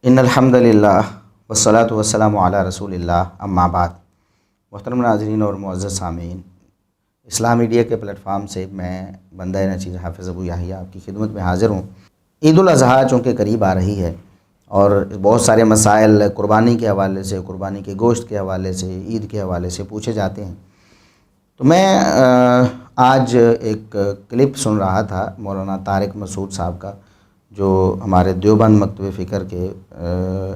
ان الحمد للہ والصلاۃ والسلام علی رسول اللہ اما بعد۔ محترم ناظرین اور معزز سامعین، اسلام میڈیا کے پلیٹ فارم سے میں بندہ نچیز حافظ ابو یحییٰ آپ کی خدمت میں حاضر ہوں۔ عید الاضحیٰ چونکہ قریب آ رہی ہے اور بہت سارے مسائل قربانی کے حوالے سے، قربانی کے گوشت کے حوالے سے، عید کے حوالے سے پوچھے جاتے ہیں، تو میں آج ایک کلپ سن رہا تھا مولانا طارق مسعود صاحب کا، جو ہمارے دیوبند مکتب فکر کے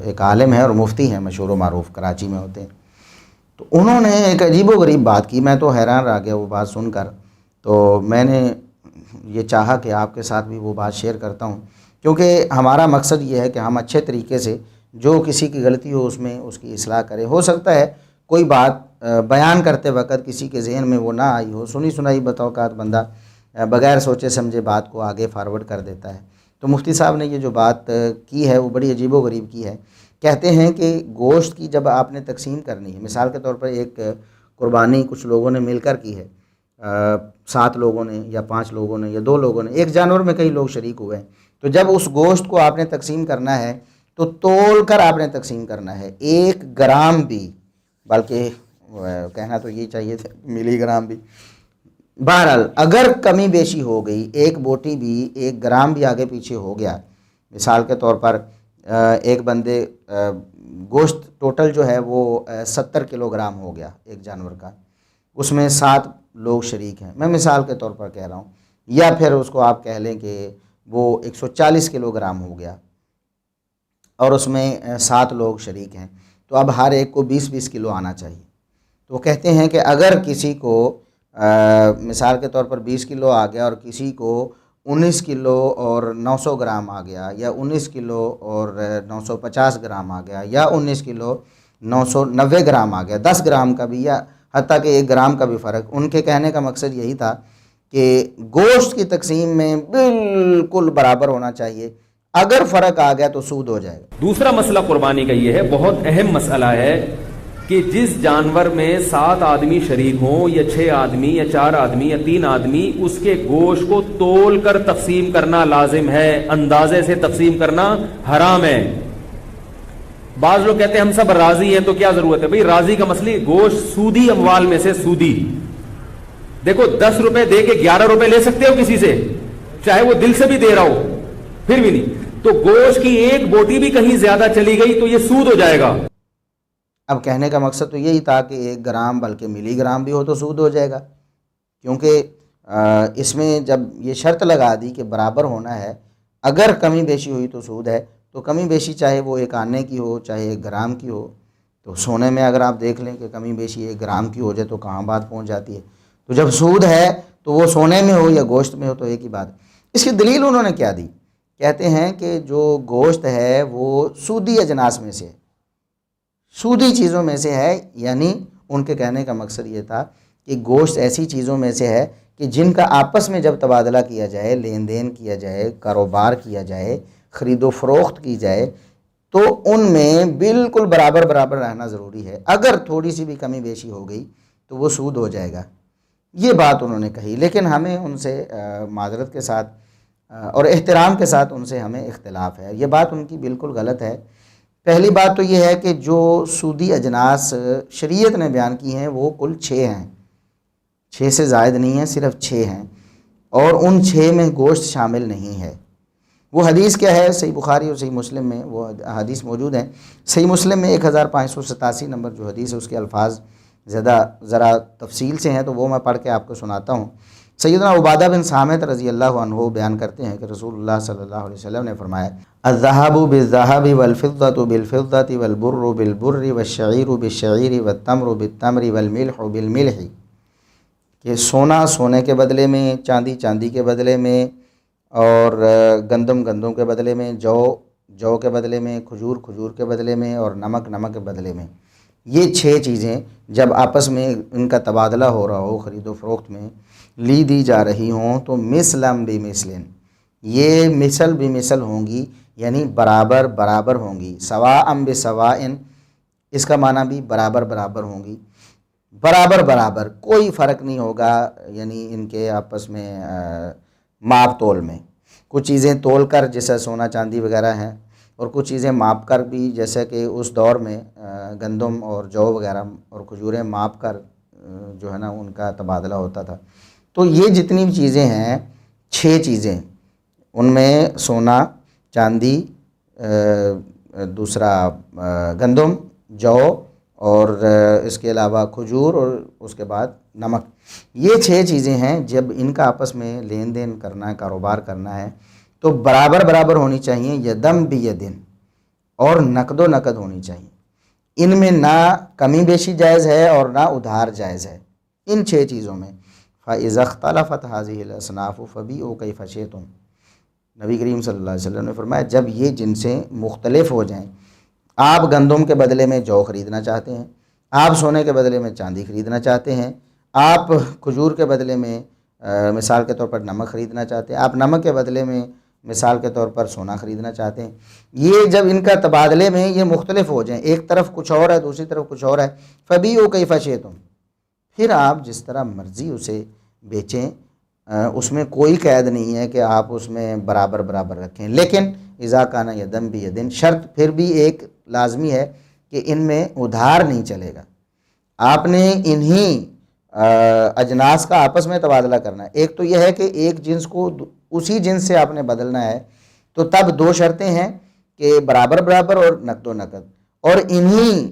ایک عالم ہیں اور مفتی ہیں، مشہور و معروف، کراچی میں ہوتے ہیں۔ تو انہوں نے ایک عجیب و غریب بات کی، میں تو حیران رہ گیا وہ بات سن کر۔ تو میں نے یہ چاہا کہ آپ کے ساتھ بھی وہ بات شیئر کرتا ہوں، کیونکہ ہمارا مقصد یہ ہے کہ ہم اچھے طریقے سے جو کسی کی غلطی ہو اس میں اس کی اصلاح کریں۔ ہو سکتا ہے کوئی بات بیان کرتے وقت کسی کے ذہن میں وہ نہ آئی ہو، سنی سنائی بتوقات بندہ بغیر سوچے سمجھے بات کو آگے فارورڈ کر دیتا ہے۔ تو مفتی صاحب نے یہ جو بات کی ہے وہ بڑی عجیب و غریب کی ہے۔ کہتے ہیں کہ گوشت کی جب آپ نے تقسیم کرنی ہے، مثال کے طور پر ایک قربانی کچھ لوگوں نے مل کر کی ہے، 7 لوگوں نے یا 5 لوگوں نے یا 2 لوگوں نے، ایک جانور میں کئی لوگ شریک ہوئے ہیں، تو جب اس گوشت کو آپ نے تقسیم کرنا ہے تو تول کر آپ نے تقسیم کرنا ہے، 1 گرام بھی، بلکہ کہنا تو یہ چاہیے تھا ملی گرام بھی، بہرحال اگر کمی بیشی ہو گئی، 1 بوٹی بھی 1 گرام بھی آگے پیچھے ہو گیا، مثال کے طور پر ایک بندے گوشت ٹوٹل جو ہے وہ 70 کلو گرام ہو گیا ایک جانور کا، اس میں 7 لوگ شریک ہیں، میں مثال کے طور پر کہہ رہا ہوں، یا پھر اس کو آپ کہہ لیں کہ وہ 140 کلو گرام ہو گیا اور اس میں 7 لوگ شریک ہیں، تو اب ہر ایک کو 20-20 کلو آنا چاہیے۔ تو وہ کہتے ہیں کہ اگر کسی کو مثال کے طور پر 20 کلو آ گیا اور کسی کو 19 کلو اور 900 گرام آ گیا، یا 19 کلو اور 950 گرام آ گیا، یا 19 کلو 990 گرام آ گیا، 10 گرام کا بھی یا حتیٰ کہ 1 گرام کا بھی فرق، ان کے کہنے کا مقصد یہی تھا کہ گوشت کی تقسیم میں بالکل برابر ہونا چاہیے، اگر فرق آ گیا تو سود ہو جائے گا۔ دوسرا مسئلہ قربانی کا یہ ہے، بہت اہم مسئلہ ہے کہ جس جانور میں 7 آدمی شریک ہوں یا 6 آدمی یا 4 آدمی یا 3 آدمی، اس کے گوشت کو تول کر تقسیم کرنا لازم ہے، اندازے سے تقسیم کرنا حرام ہے۔ بعض لوگ کہتے ہیں ہم سب راضی ہیں تو کیا ضرورت ہے؟ بھئی راضی کا مسئلہ، گوشت سودی اموال میں سے سودی، دیکھو 10 روپے دے کے 11 روپے لے سکتے ہو کسی سے، چاہے وہ دل سے بھی دے رہا ہو، پھر بھی نہیں، تو گوشت کی 1 بوٹی بھی کہیں زیادہ چلی گئی تو یہ سود ہو جائے گا۔ اب کہنے کا مقصد تو یہی تھا کہ 1 گرام بلکہ ملی گرام بھی ہو تو سود ہو جائے گا، کیونکہ اس میں جب یہ شرط لگا دی کہ برابر ہونا ہے، اگر کمی بیشی ہوئی تو سود ہے، تو کمی بیشی چاہے وہ 1 آنے کی ہو چاہے 1 گرام کی ہو، تو سونے میں اگر آپ دیکھ لیں کہ کمی بیشی 1 گرام کی ہو جائے تو کہاں بات پہنچ جاتی ہے، تو جب سود ہے تو وہ سونے میں ہو یا گوشت میں ہو تو ایک ہی بات۔ اس کی دلیل انہوں نے کیا دی؟ کہتے ہیں کہ جو گوشت ہے وہ سودی اجناس میں سے، سودی چیزوں میں سے ہے، یعنی ان کے کہنے کا مقصد یہ تھا کہ گوشت ایسی چیزوں میں سے ہے کہ جن کا آپس میں جب تبادلہ کیا جائے، لین دین کیا جائے، کاروبار کیا جائے، خرید و فروخت کی جائے، تو ان میں بالکل برابر برابر رہنا ضروری ہے، اگر تھوڑی سی بھی کمی بیشی ہو گئی تو وہ سود ہو جائے گا، یہ بات انہوں نے کہی۔ لیکن ہمیں ان سے معذرت کے ساتھ اور احترام کے ساتھ ان سے ہمیں اختلاف ہے، یہ بات ان کی بالکل غلط ہے۔ پہلی بات تو یہ ہے کہ جو سودی اجناس شریعت نے بیان کی ہیں وہ کل 6 ہیں، 6 سے زائد نہیں ہیں، صرف 6 ہیں، اور ان 6 میں گوشت شامل نہیں ہے۔ وہ حدیث کیا ہے؟ صحیح بخاری اور صحیح مسلم میں وہ حدیث موجود ہیں۔ صحیح مسلم میں 1587 نمبر جو حدیث ہے اس کے الفاظ ذرا تفصیل سے ہیں، تو وہ میں پڑھ کے آپ کو سناتا ہوں۔ سیدنا عبادہ بن صامت رضی اللہ عنہ بیان کرتے ہیں کہ رسول اللہ صلی اللہ علیہ وسلم نے فرمایا، الذهب بالذهب والفضة بالفضة والبر بالبر والشعير بالشعير والتمر بالتمر والملح بالملح، کہ سونا سونے کے بدلے میں، چاندی چاندی کے بدلے میں، اور گندم گندم کے بدلے میں، جو کے بدلے میں، کھجور کھجور کے بدلے میں، اور نمک نمک کے بدلے میں، یہ 6 چیزیں جب آپس میں ان کا تبادلہ ہو رہا ہو، خرید و فروخت میں لی دی جا رہی ہوں، تو مثلاً بمثلٍ، یہ مثل بمثل ہوں گی، یعنی برابر برابر ہوں گی، سواء بسواء، اس کا معنی بھی برابر برابر ہوں گی، برابر برابر، کوئی فرق نہیں ہوگا، یعنی ان کے آپس میں ماپ تول میں، کچھ چیزیں تول کر جیسے سونا چاندی وغیرہ ہیں، اور کچھ چیزیں ماپ کر بھی، جیسے کہ اس دور میں گندم اور جو وغیرہ اور کھجوریں ماپ کر جو ہے نا ان کا تبادلہ ہوتا تھا۔ تو یہ جتنی بھی چیزیں ہیں 6 چیزیں، ان میں سونا، چاندی، دوسرا گندم، جو، اور اس کے علاوہ کھجور، اور اس کے بعد نمک، یہ 6 چیزیں ہیں۔ جب ان کا آپس میں لین دین کرنا ہے، کاروبار کرنا ہے، تو برابر برابر ہونی چاہیے، یدم بیدن، اور نقد و نقد ہونی چاہیے۔ ان میں نہ کمی بیشی جائز ہے اور نہ ادھار جائز ہے، ان 6 چیزوں میں۔ فَإِذَا اخْتَلَفَتْ هَذِهِ الْأَصْنَافُ فَبِيعُوا كَيْفَ شِئْتُمْ، نبی کریم صلی اللہ علیہ وسلم نے فرمایا جب یہ جنسیں مختلف ہو جائیں، آپ گندم کے بدلے میں جو خریدنا چاہتے ہیں، آپ سونے کے بدلے میں چاندی خریدنا چاہتے ہیں، آپ کھجور کے بدلے میں مثال کے طور پر نمک خریدنا چاہتے ہیں، آپ نمک کے بدلے میں مثال کے طور پر سونا خریدنا چاہتے ہیں، یہ جب ان کا تبادلے میں یہ مختلف ہو جائیں، ایک طرف کچھ اور ہے دوسری طرف کچھ اور ہے، فَبِيعُوا كَيْفَ شِئْتُمْ، پھر آپ جس طرح مرضی اسے بیچیں، اس میں کوئی قید نہیں ہے کہ آپ اس میں برابر برابر رکھیں، لیکن اذا کان یدم بیدن، شرط پھر بھی ایک لازمی ہے کہ ان میں ادھار نہیں چلے گا، آپ نے انہی اجناس کا آپس میں تبادلہ کرنا ہے۔ ایک تو یہ ہے کہ ایک جنس کو اسی جنس سے آپ نے بدلنا ہے، تو تب 2 شرطیں ہیں کہ برابر برابر اور نقد و نقد، اور انہی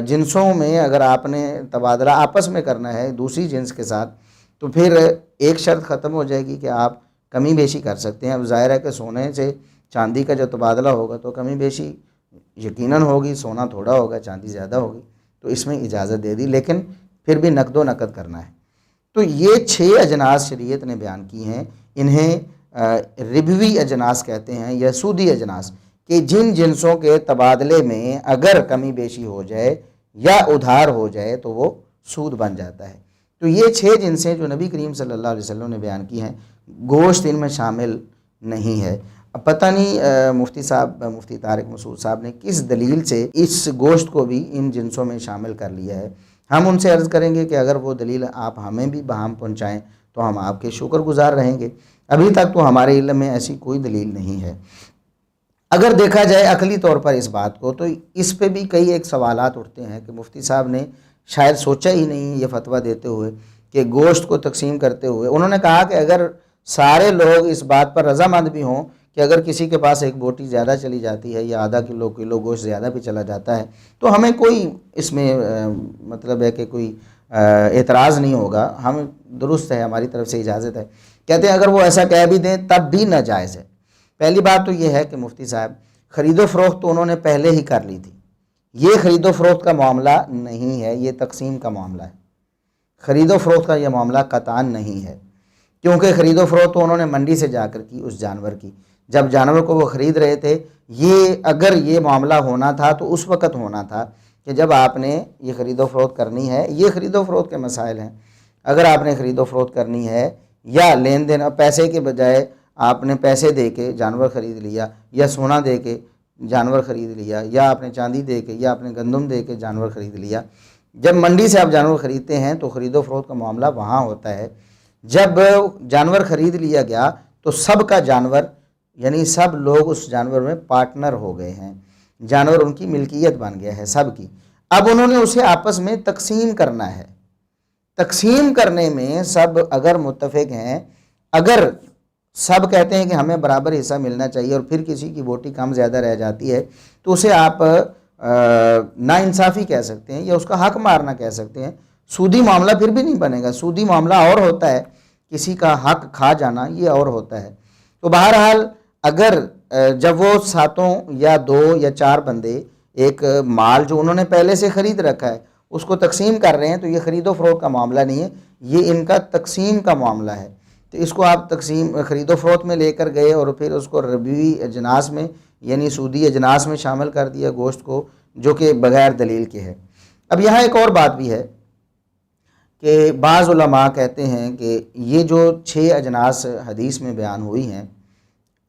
جنسوں میں اگر آپ نے تبادلہ آپس میں کرنا ہے دوسری جنس کے ساتھ، تو پھر ایک شرط ختم ہو جائے گی کہ آپ کمی بیشی کر سکتے ہیں۔ اب ظاہر ہے کہ سونے سے چاندی کا جو تبادلہ ہوگا تو کمی بیشی یقیناً ہوگی، سونا تھوڑا ہوگا چاندی زیادہ ہوگی، تو اس میں اجازت دے دی، لیکن پھر بھی نقد و نقد کرنا ہے۔ تو یہ 6 اجناس شریعت نے بیان کی ہیں، انہیں ربوی اجناس کہتے ہیں یا سودی اجناس، کہ جن جنسوں کے تبادلے میں اگر کمی بیشی ہو جائے یا ادھار ہو جائے تو وہ سود بن جاتا ہے۔ تو یہ 6 جنسیں جو نبی کریم صلی اللہ علیہ وسلم نے بیان کی ہیں، گوشت ان میں شامل نہیں ہے۔ اب پتہ نہیں مفتی طارق مسعود صاحب نے کس دلیل سے اس گوشت کو بھی ان جنسوں میں شامل کر لیا ہے۔ ہم ان سے عرض کریں گے کہ اگر وہ دلیل آپ ہمیں بھی بہام پہنچائیں تو ہم آپ کے شکر گزار رہیں گے۔ ابھی تک تو ہمارے علم میں ایسی کوئی دلیل نہیں ہے۔ اگر دیکھا جائے عقلی طور پر اس بات کو، تو اس پہ بھی کئی ایک سوالات اٹھتے ہیں کہ مفتی صاحب نے شاید سوچا ہی نہیں یہ فتویٰ دیتے ہوئے کہ گوشت کو تقسیم کرتے ہوئے انہوں نے کہا کہ اگر سارے لوگ اس بات پر رضامند بھی ہوں کہ اگر کسی کے پاس ایک بوٹی زیادہ چلی جاتی ہے یا آدھا کلو گوشت زیادہ بھی چلا جاتا ہے تو ہمیں کوئی اس میں مطلب ہے کہ کوئی اعتراض نہیں ہوگا، ہم درست ہے، ہماری طرف سے اجازت ہے۔ کہتے ہیں اگر وہ ایسا کہہ بھی دیں تب بھی ناجائز ہے۔ پہلی بات تو یہ ہے کہ مفتی صاحب خرید و فروخت تو انہوں نے پہلے ہی کر لی تھی، یہ خرید و فروخت کا معاملہ نہیں ہے، یہ تقسیم کا معاملہ ہے۔ خرید و فروخت کا یہ معاملہ قطعاً نہیں ہے، کیونکہ خرید و فروخت تو انہوں نے منڈی سے جا کر کی اس جانور کی، جب جانور کو وہ خرید رہے تھے۔ یہ اگر یہ معاملہ ہونا تھا تو اس وقت ہونا تھا کہ جب آپ نے یہ خرید و فروخت کرنی ہے۔ یہ خرید و فروخت کے مسائل ہیں، اگر آپ نے خرید و فروخت کرنی ہے یا لین دین، پیسے کے بجائے آپ نے پیسے دے کے جانور خرید لیا یا سونا دے کے جانور خرید لیا یا آپ نے چاندی دے کے یا آپ نے گندم دے کے جانور خرید لیا، جب منڈی سے آپ جانور خریدتے ہیں تو خرید و فروخت کا معاملہ وہاں ہوتا ہے۔ جب جانور خرید لیا گیا تو سب کا جانور، یعنی سب لوگ اس جانور میں پارٹنر ہو گئے ہیں، جانور ان کی ملکیت بن گیا ہے سب کی۔ اب انہوں نے اسے آپس میں تقسیم کرنا ہے۔ تقسیم کرنے میں سب اگر متفق ہیں، اگر سب کہتے ہیں کہ ہمیں برابر حصہ ملنا چاہیے اور پھر کسی کی بوٹی کم زیادہ رہ جاتی ہے تو اسے آپ ناانصافی کہہ سکتے ہیں یا اس کا حق مارنا کہہ سکتے ہیں۔ سودی معاملہ پھر بھی نہیں بنے گا، سودی معاملہ اور ہوتا ہے، کسی کا حق کھا جانا یہ اور ہوتا ہے۔ تو بہرحال اگر جب وہ 7 یا 2 یا 4 بندے ایک مال جو انہوں نے پہلے سے خرید رکھا ہے اس کو تقسیم کر رہے ہیں تو یہ خرید و فروخت کا معاملہ نہیں ہے، یہ ان کا تقسیم کا معاملہ ہے۔ تو اس کو آپ تقسیم خرید و فروخت میں لے کر گئے اور پھر اس کو ربوی اجناس میں یعنی سودی اجناس میں شامل کر دیا گوشت کو، جو کہ بغیر دلیل کے ہے۔ اب یہاں ایک اور بات بھی ہے کہ بعض علماء کہتے ہیں کہ یہ جو 6 اجناس حدیث میں بیان ہوئی ہیں،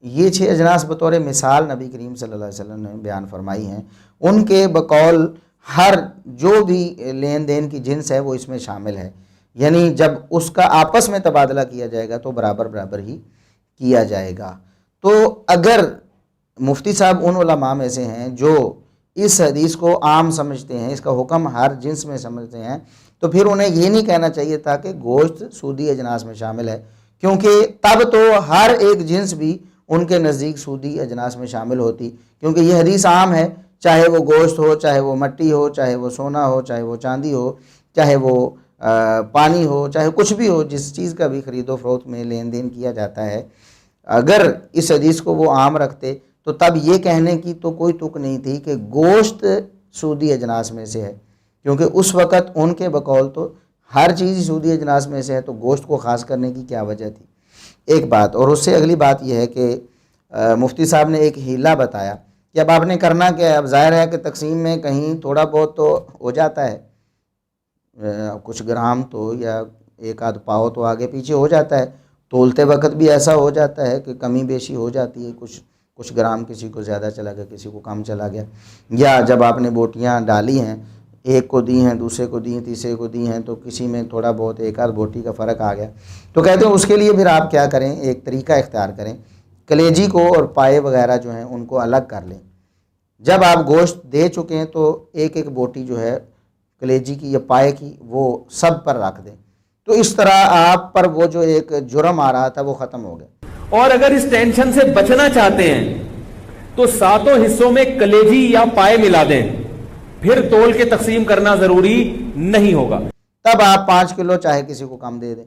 یہ 6 اجناس بطور مثال نبی کریم صلی اللہ علیہ وسلم نے بیان فرمائی ہیں، ان کے بقول ہر جو بھی لین دین کی جنس ہے وہ اس میں شامل ہے، یعنی جب اس کا آپس میں تبادلہ کیا جائے گا تو برابر برابر ہی کیا جائے گا۔ تو اگر مفتی صاحب ان علماء میں سے ہیں جو اس حدیث کو عام سمجھتے ہیں، اس کا حکم ہر جنس میں سمجھتے ہیں، تو پھر انہیں یہ نہیں کہنا چاہیے تھا کہ گوشت سودی اجناس میں شامل ہے، کیونکہ تب تو ہر ایک جنس بھی ان کے نزدیک سودی اجناس میں شامل ہوتی، کیونکہ یہ حدیث عام ہے، چاہے وہ گوشت ہو، چاہے وہ مٹی ہو، چاہے وہ سونا ہو، چاہے وہ چاندی ہو، چاہے وہ پانی ہو، چاہے کچھ بھی ہو، جس چیز کا بھی خرید و فروخت میں لین دین کیا جاتا ہے، اگر اس حدیث کو وہ عام رکھتے تو تب یہ کہنے کی تو کوئی تک نہیں تھی کہ گوشت سودی اجناس میں سے ہے، کیونکہ اس وقت ان کے بقول تو ہر چیز سودی اجناس میں سے ہے، تو گوشت کو خاص کرنے کی کیا وجہ تھی؟ ایک بات، اور اس سے اگلی بات یہ ہے کہ مفتی صاحب نے ایک ہیلا بتایا کہ اب آپ نے کرنا کیا ہے، اب ظاہر ہے کہ تقسیم میں کہیں تھوڑا بہت تو ہو جاتا ہے، کچھ گرام تو یا ایک آدھ پاؤ تو آگے پیچھے ہو جاتا ہے، تولتے وقت بھی ایسا ہو جاتا ہے کہ کمی بیشی ہو جاتی ہے، کچھ گرام کسی کو زیادہ چلا گیا، کسی کو کم چلا گیا، یا جب آپ نے بوٹیاں ڈالی ہیں، ایک کو دی ہیں، دوسرے کو دی ہیں، تیسرے کو دی ہیں، تو کسی میں تھوڑا بہت ایک آدھ بوٹی کا فرق آ گیا، تو کہتے ہیں اس کے لیے پھر آپ کیا کریں، ایک طریقہ اختیار کریں، کلیجی کو اور پائے وغیرہ جو ہیں ان کو الگ کر لیں، جب آپ گوشت دے چکے ہیں تو ایک ایک بوٹی جو ہے کلیجی کی یا پائے کی وہ سب پر رکھ دیں، تو اس طرح آپ پر وہ جو ایک جرم آ رہا تھا وہ ختم ہو گیا۔ اور اگر اس ٹینشن سے بچنا چاہتے ہیں تو ساتوں حصوں میں کلیجی یا پائے ملا دیں، پھر تول کے تقسیم کرنا ضروری نہیں ہوگا، تب آپ 5 کلو چاہے کسی کو کم دے دیں،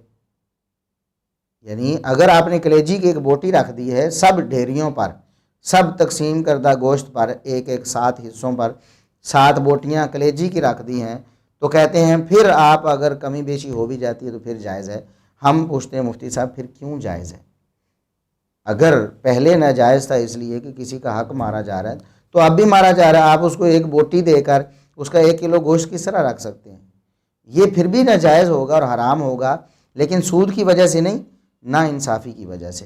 یعنی اگر آپ نے کلیجی کی ایک بوٹی رکھ دی ہے سب ڈھیریوں پر، سب تقسیم کردہ گوشت پر، ایک ایک 7 حصوں پر 7 بوٹیاں کلیجی کی رکھ دی ہیں، تو کہتے ہیں پھر آپ اگر کمی بیشی ہو بھی جاتی ہے تو پھر جائز ہے۔ ہم پوچھتے ہیں مفتی صاحب پھر کیوں جائز ہے؟ اگر پہلے ناجائز تھا اس لیے کہ کسی کا حق مارا جا رہا ہے، تو اب بھی مارا جا رہا ہے، آپ اس کو ایک بوٹی دے کر اس کا 1 کلو گوشت کس طرح رکھ سکتے ہیں؟ یہ پھر بھی ناجائز ہوگا اور حرام ہوگا، لیکن سود کی وجہ سے نہیں، نا انصافی کی وجہ سے۔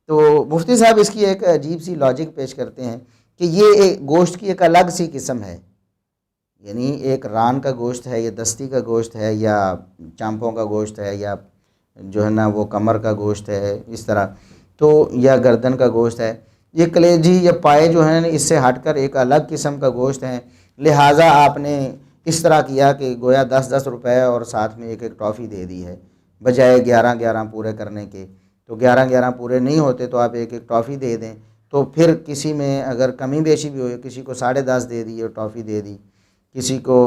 تو مفتی صاحب اس کی ایک عجیب سی لاجک پیش کرتے ہیں کہ یہ ایک گوشت کی ایک الگ سی قسم ہے، یعنی ایک ران کا گوشت ہے، یا دستی کا گوشت ہے، یا چامپوں کا گوشت ہے، یا جو ہے نا وہ کمر کا گوشت ہے، اس طرح تو یا گردن کا گوشت ہے، یہ کلیجی یا پائے جو ہیں اس سے ہٹ کر ایک الگ قسم کا گوشت ہے، لہٰذا آپ نے اس طرح کیا کہ گویا 10 روپے اور ساتھ میں ایک ٹافی دے دی ہے، بجائے 11 پورے کرنے کے، تو 11 پورے نہیں ہوتے تو آپ ایک ٹافی دے دیں، تو پھر کسی میں اگر کمی بیشی بھی ہوئی، کسی کو 10.5 دے دی اور ٹافی دے دی، کسی کو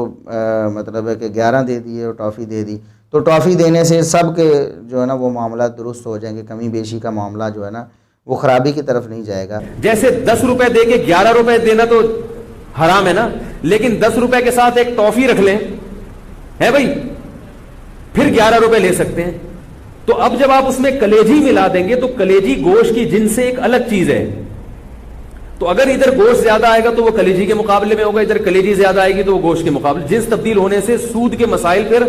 مطلب ہے کہ 11 دے دی اور ٹافی دے دی، تو ٹافی دینے سے سب کے جو ہے نا وہ معاملات درست ہو جائیں گے، کمی بیشی کا معاملہ جو ہے نا وہ خرابی کی طرف نہیں جائے گا۔ جیسے 10 روپے دے کے 11 روپے دینا تو حرام ہے نا، لیکن 10 روپے کے ساتھ ایک ٹافی رکھ لیں، ہے بھائی، پھر 11 روپے لے سکتے ہیں۔ تو اب جب آپ اس میں کلیجی ملا دیں گے تو کلیجی گوشت کی جنس سے ایک الگ چیز ہے، تو اگر ادھر گوشت زیادہ آئے گا تو وہ کلیجی کے مقابلے میں ہوگا، ادھر کلیجی زیادہ آئے گی تو وہ گوشت کے مقابلے، جنس تبدیل ہونے سے سود کے مسائل پھر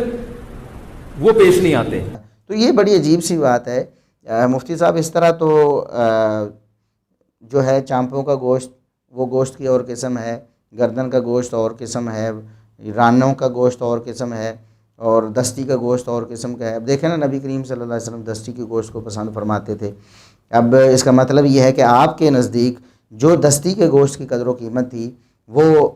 وہ پیش نہیں آتے۔ تو یہ بڑی عجیب سی بات ہے مفتی صاحب، اس طرح تو جو ہے چامپوں کا گوشت وہ گوشت کی اور قسم ہے، گردن کا گوشت اور قسم ہے، رانوں کا گوشت اور قسم ہے، اور دستی کا گوشت اور قسم کا ہے۔ اب دیکھیں نا نبی کریم صلی اللہ علیہ وسلم دستی کے گوشت کو پسند فرماتے تھے، اب اس کا مطلب یہ ہے کہ آپ کے نزدیک جو دستی کے گوشت کی قدر و قیمت تھی وہ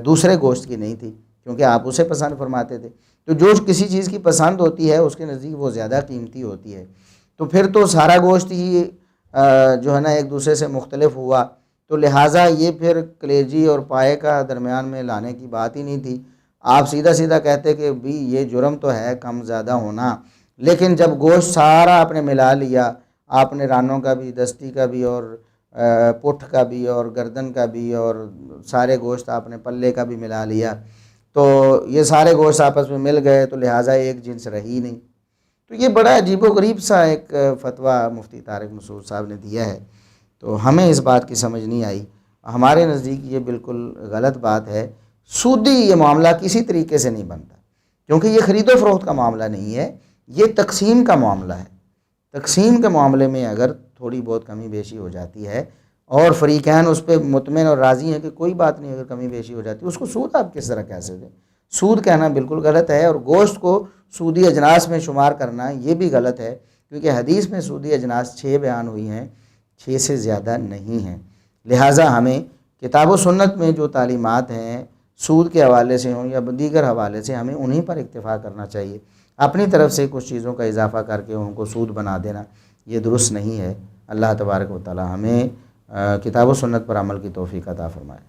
دوسرے گوشت کی نہیں تھی، کیونکہ آپ اسے پسند فرماتے تھے، تو جو کسی چیز کی پسند ہوتی ہے اس کے نزدیک وہ زیادہ قیمتی ہوتی ہے، تو پھر تو سارا گوشت ہی جو ہے نا ایک دوسرے سے مختلف ہوا، تو لہٰذا یہ پھر کلیجی اور پائے کا درمیان میں لانے کی بات ہی نہیں تھی، آپ سیدھا کہتے کہ بھی یہ جرم تو ہے کم زیادہ ہونا، لیکن جب گوشت سارا آپ نے ملا لیا، آپ نے رانوں کا بھی، دستی کا بھی، اور پٹھ کا بھی، اور گردن کا بھی، اور سارے گوشت آپ نے پلے کا بھی ملا لیا، تو یہ سارے گوشت آپس میں مل گئے، تو لہٰذا ایک جنس رہی نہیں۔ تو یہ بڑا عجیب و غریب سا ایک فتویٰ مفتی طارق مسعود صاحب نے دیا ہے، تو ہمیں اس بات کی سمجھ نہیں آئی، ہمارے نزدیک یہ بالکل غلط بات ہے، سودی یہ معاملہ کسی طریقے سے نہیں بنتا، کیونکہ یہ خرید و فروخت کا معاملہ نہیں ہے، یہ تقسیم کا معاملہ ہے۔ تقسیم کے معاملے میں اگر تھوڑی بہت کمی بیشی ہو جاتی ہے اور فریقین اس پہ مطمئن اور راضی ہیں کہ کوئی بات نہیں، اگر کمی بیشی ہو جاتی ہے اس کو سود آپ کس طرح کہہ سکتے ہیں؟ سود کہنا بالکل غلط ہے، اور گوشت کو سودی اجناس میں شمار کرنا یہ بھی غلط ہے، کیونکہ حدیث میں سودی اجناس 6 بیان ہوئی ہیں، 6 سے زیادہ نہیں ہیں، لہٰذا ہمیں کتاب و سنت میں جو تعلیمات ہیں سود کے حوالے سے ہوں یا دیگر حوالے سے، ہمیں انہیں پر اکتفا کرنا چاہیے۔ اپنی طرف سے کچھ چیزوں کا اضافہ کر کے ان کو سود بنا دینا یہ درست نہیں ہے۔ اللہ تبارک و تعالی ہمیں کتاب و سنت پر عمل کی توفیق عطا فرمائے۔